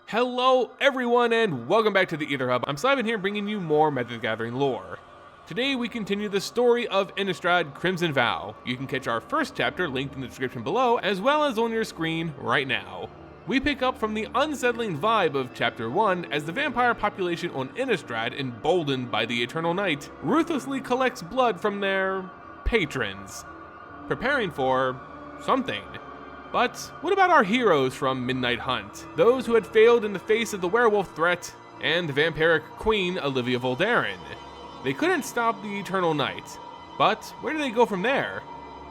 Hello everyone and welcome back to the Ether Hub. I'm Simon here bringing you more Magic the Gathering lore. Today we continue the story of Innistrad Crimson Vow. You can catch our first chapter linked in the description below as well as on your screen right now. We pick up from the unsettling vibe of chapter 1 as the vampire population on Innistrad, emboldened by the Eternal Night, ruthlessly collects blood from their patrons, preparing for something. But what about our heroes from Midnight Hunt? Those who had failed in the face of the werewolf threat and the vampiric queen Olivia Voldaren. They couldn't stop the Eternal Night, but where do they go from there?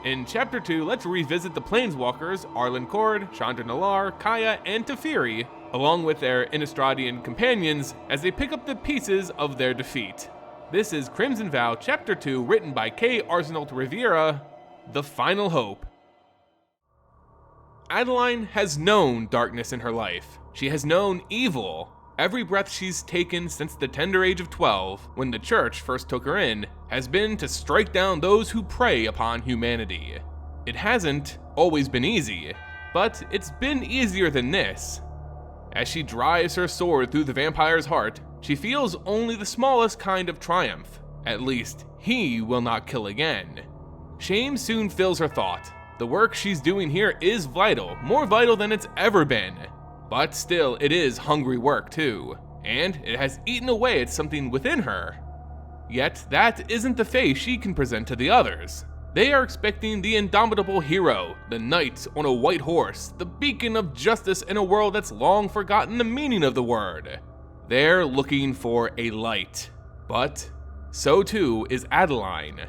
In chapter 2, let's revisit the Planeswalkers, Arlinn Kord, Chandra, Kaya, and Teferi, along with their Innistradian companions as they pick up the pieces of their defeat. This is Crimson Vow chapter 2, written by Arsenault Rivera, The Final Hope. Arlinn has known darkness in her life. She has known evil. Every breath she's taken since the tender age of 12, when the church first took her in, has been to strike down those who prey upon humanity. It hasn't always been easy, but it's been easier than this. As she drives her sword through the vampire's heart, she feels only the smallest kind of triumph. At least, he will not kill again. Shame soon fills her thought. The work she's doing here is vital, more vital than it's ever been. But still, it is hungry work too, and it has eaten away at something within her. Yet that isn't the face she can present to the others. They are expecting the indomitable hero, the knight on a white horse, the beacon of justice in a world that's long forgotten the meaning of the word. They're looking for a light, but so too is Arlinn.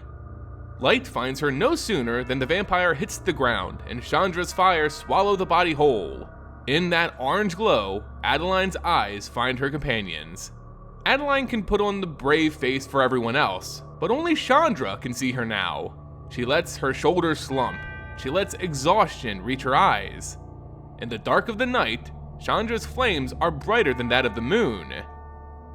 Light finds her no sooner than the vampire hits the ground and Chandra's fire swallow the body whole. In that orange glow, Arlinn's eyes find her companions. Arlinn can put on the brave face for everyone else, but only Chandra can see her now. She lets her shoulders slump. She lets exhaustion reach her eyes. In the dark of the night, Chandra's flames are brighter than that of the moon.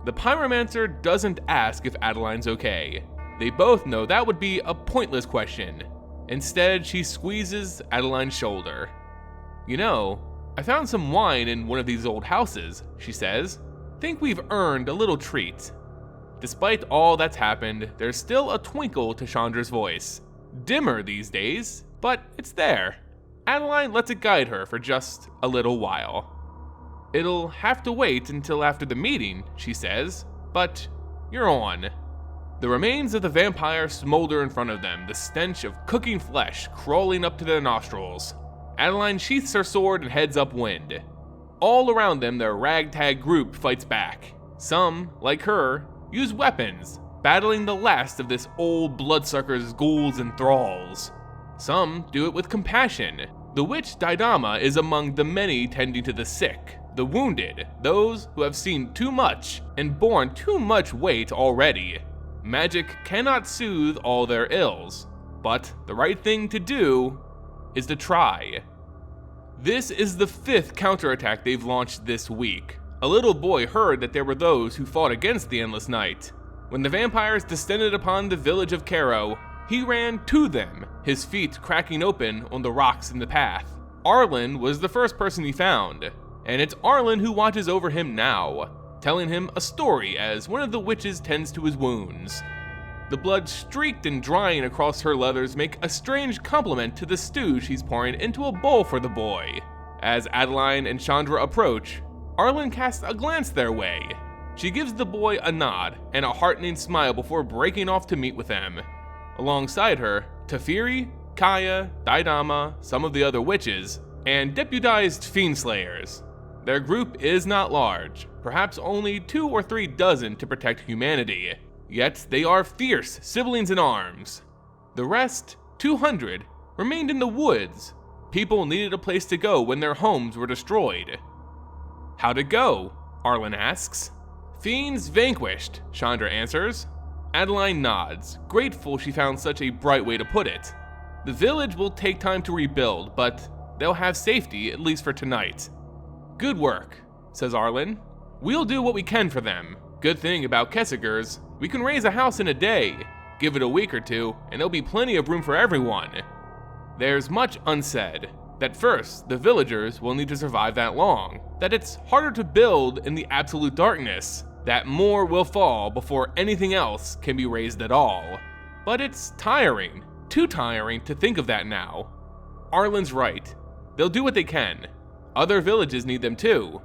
The pyromancer doesn't ask if Arlinn's okay. They both know that would be a pointless question. Instead, she squeezes Arlinn's shoulder. "You know, I found some wine in one of these old houses," she says. "Think we've earned a little treat." Despite all that's happened, there's still a twinkle to Chandra's voice. Dimmer these days, but it's there. Arlinn lets it guide her for just a little while. "It'll have to wait until after the meeting," she says, "but you're on." The remains of the vampire smolder in front of them, the stench of cooking flesh crawling up to their nostrils. Arlinn sheaths her sword and heads upwind. All around them, their ragtag group fights back. Some, like her, use weapons, battling the last of this old bloodsucker's ghouls and thralls. Some do it with compassion. The witch Daidama is among the many tending to the sick, the wounded, those who have seen too much and borne too much weight already. Magic cannot soothe all their ills, but the right thing to do is to try. This is the 5th counterattack they've launched this week. A little boy heard that there were those who fought against the Endless Night. When the vampires descended upon the village of Caro, he ran to them, his feet cracking open on the rocks in the path. Arlinn was the first person he found, and it's Arlinn who watches over him now, telling him a story as one of the witches tends to his wounds. The blood streaked and drying across her leathers make a strange compliment to the stew she's pouring into a bowl for the boy. As Arlinn and Chandra approach, Arlinn casts a glance their way. She gives the boy a nod and a heartening smile before breaking off to meet with them. Alongside her, Teferi, Kaya, Daidama, some of the other witches, and deputized fiendslayers. Their group is not large, perhaps only 2 or 3 dozen to protect humanity. Yet they are fierce siblings in arms. The rest, 200, remained in the woods. People needed a place to go when their homes were destroyed. "How'd it go?" Arlinn asks. "Fiends vanquished," Chandra answers. Arlinn nods, grateful she found such a bright way to put it. "The village will take time to rebuild, but they'll have safety, at least for tonight." "Good work," says Arlinn. "We'll do what we can for them. Good thing about Kessigers, we can raise a house in a day. Give it a week or two, and there'll be plenty of room for everyone." There's much unsaid. That first, the villagers will need to survive that long, that it's harder to build in the absolute darkness, that more will fall before anything else can be raised at all. But it's tiring, too tiring to think of that now. Arlinn's right. They'll do what they can. Other villages need them too.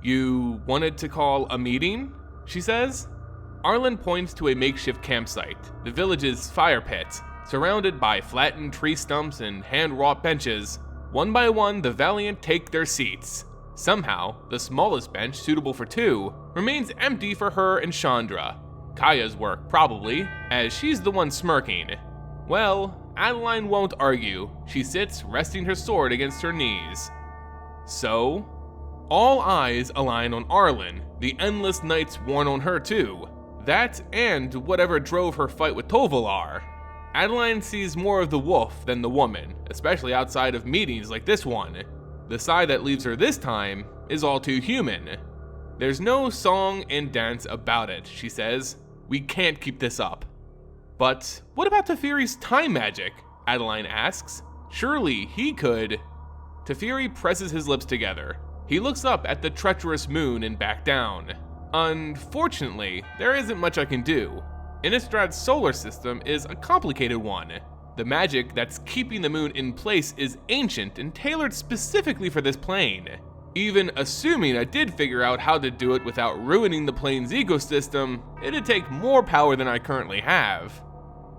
You wanted to call a meeting? She says. Arlinn points to a makeshift campsite, the village's fire pit. Surrounded by flattened tree stumps and hand-wrought benches, one by one the valiant take their seats. Somehow, the smallest bench, suitable for two, remains empty for her and Chandra. Kaya's work, probably, as she's the one smirking. Well, Arlinn won't argue. She sits, resting her sword against her knees. So, all eyes align on Arlinn, the endless nights worn on her too. That and whatever drove her fight with Tovolar. Arlinn sees more of the wolf than the woman, especially outside of meetings like this one. The side that leaves her this time is all too human. There's no song and dance about it, she says. We can't keep this up. But what about Teferi's time magic? Arlinn asks. Surely he could. Teferi presses his lips together. He looks up at the treacherous moon and back down. Unfortunately, there isn't much I can do. Innistrad's solar system is a complicated one. The magic that's keeping the moon in place is ancient and tailored specifically for this plane. Even assuming I did figure out how to do it without ruining the plane's ecosystem, it'd take more power than I currently have.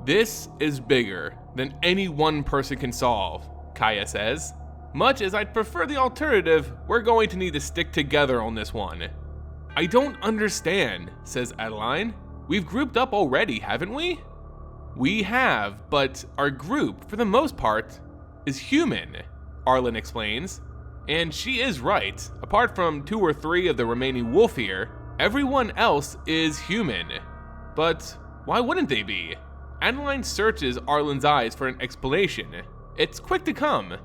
This is bigger than any one person can solve, Kaya says. Much as I'd prefer the alternative, we're going to need to stick together on this one. I don't understand, says Arlinn. We've grouped up already, haven't we? We have, but our group, for the most part, is human, Arlinn explains. And she is right. Apart from 2 or 3 of the remaining wolf here, everyone else is human. But why wouldn't they be? Arlinn searches Arlinn's eyes for an explanation. It's quick to come.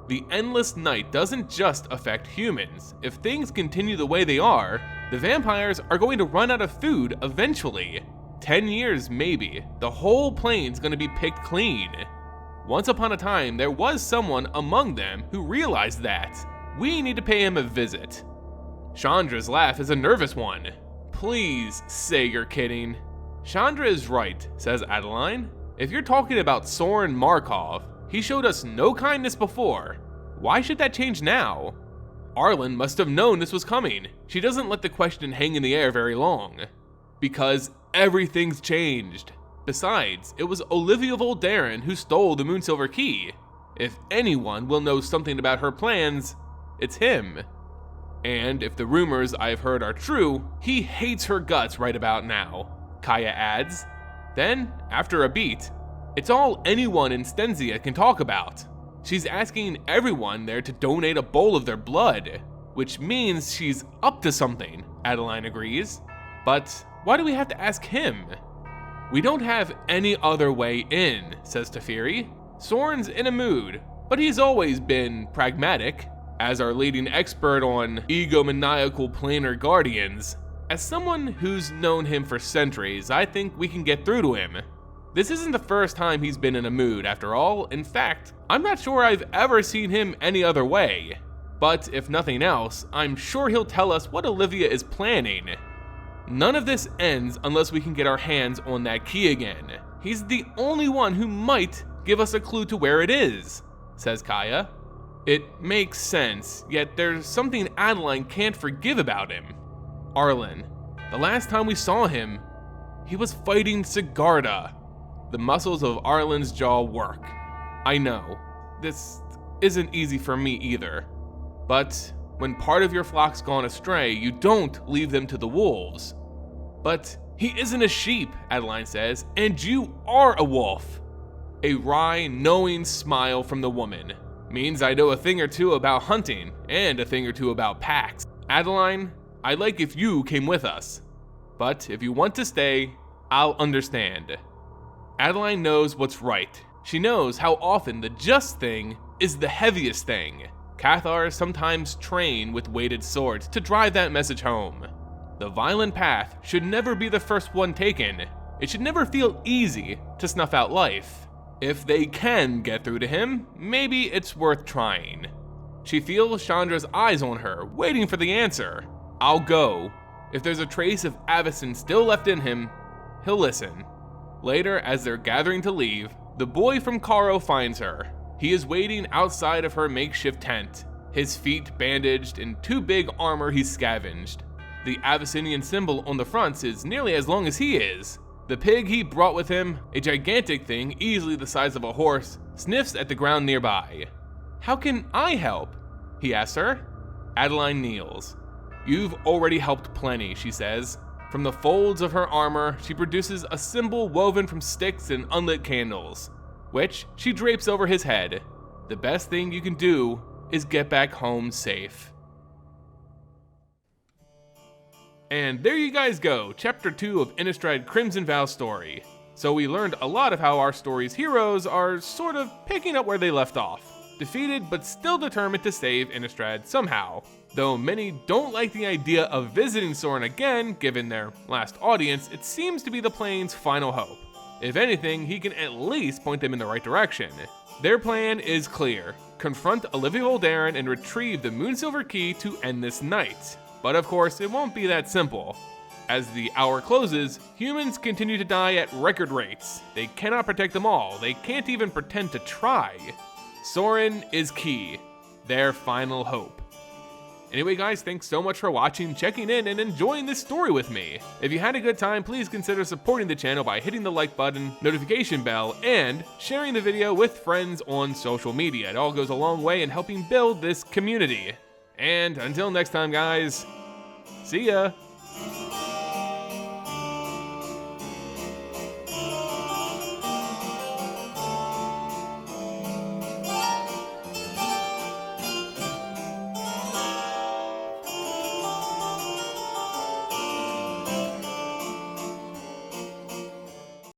The endless night doesn't just affect humans. If things continue the way they are, the vampires are going to run out of food eventually. 10 years maybe, the whole plane's gonna be picked clean. Once upon a time, there was someone among them who realized that. We need to pay him a visit. Chandra's laugh is a nervous one. Please say you're kidding. Chandra is right, says Arlinn. If you're talking about Sorin Markov, he showed us no kindness before. Why should that change now? Arlinn must have known this was coming. She doesn't let the question hang in the air very long. Because everything's changed. Besides, it was Olivia Voldaren who stole the Moonsilver Key. If anyone will know something about her plans, it's him. And if the rumors I've heard are true, he hates her guts right about now, Kaya adds. Then, after a beat, it's all anyone in Stenzia can talk about. She's asking everyone there to donate a bowl of their blood, which means she's up to something, Arlinn agrees. But why do we have to ask him? We don't have any other way in, says Teferi. Sorin's in a mood, but he's always been pragmatic. As our leading expert on egomaniacal planar guardians, as someone who's known him for centuries, I think we can get through to him. This isn't the first time he's been in a mood, after all. In fact, I'm not sure I've ever seen him any other way. But if nothing else, I'm sure he'll tell us what Olivia is planning. None of this ends unless we can get our hands on that key again. He's the only one who might give us a clue to where it is, says Kaya. It makes sense, yet there's something Arlinn can't forgive about him. Arlinn, the last time we saw him, he was fighting Sigarda. The muscles of Arlinn's jaw work. I know, this isn't easy for me either. But when part of your flock's gone astray, you don't leave them to the wolves. But he isn't a sheep, Arlinn says, and you are a wolf. A wry, knowing smile from the woman means I know a thing or two about hunting and a thing or two about packs. Arlinn, I'd like if you came with us. But if you want to stay, I'll understand. Arlinn knows what's right. She knows how often the just thing is the heaviest thing. Cathars sometimes train with weighted swords to drive that message home. The violent path should never be the first one taken. It should never feel easy to snuff out life. If they can get through to him, maybe it's worth trying. She feels Chandra's eyes on her, waiting for the answer. I'll go. If there's a trace of Avacyn still left in him, he'll listen. Later, as they're gathering to leave, the boy from Caro finds her. He is waiting outside of her makeshift tent, his feet bandaged in too big armor he's scavenged. The Avacynian symbol on the fronts is nearly as long as he is. The pig he brought with him, a gigantic thing easily the size of a horse, sniffs at the ground nearby. How can I help? He asks her. Adeline kneels. You've already helped plenty, she says. From the folds of her armor, she produces a symbol woven from sticks and unlit candles, which she drapes over his head. The best thing you can do is get back home safe. And there you guys go, Chapter 2 of Innistrad Crimson Vow story. So we learned a lot of how our story's heroes are sort of picking up where they left off. Defeated but still determined to save Innistrad somehow. Though many don't like the idea of visiting Sorin again, given their last audience, it seems to be the plane's final hope. If anything, he can at least point them in the right direction. Their plan is clear. Confront Olivia Voldaren and retrieve the Moonsilver Key to end this night. But of course, it won't be that simple. As the hour closes, humans continue to die at record rates. They cannot protect them all. They can't even pretend to try. Sorin is key. Their final hope. Anyway guys, thanks so much for watching, checking in, and enjoying this story with me. If you had a good time, please consider supporting the channel by hitting the like button, notification bell, and sharing the video with friends on social media. It all goes a long way in helping build this community. And until next time guys, see ya!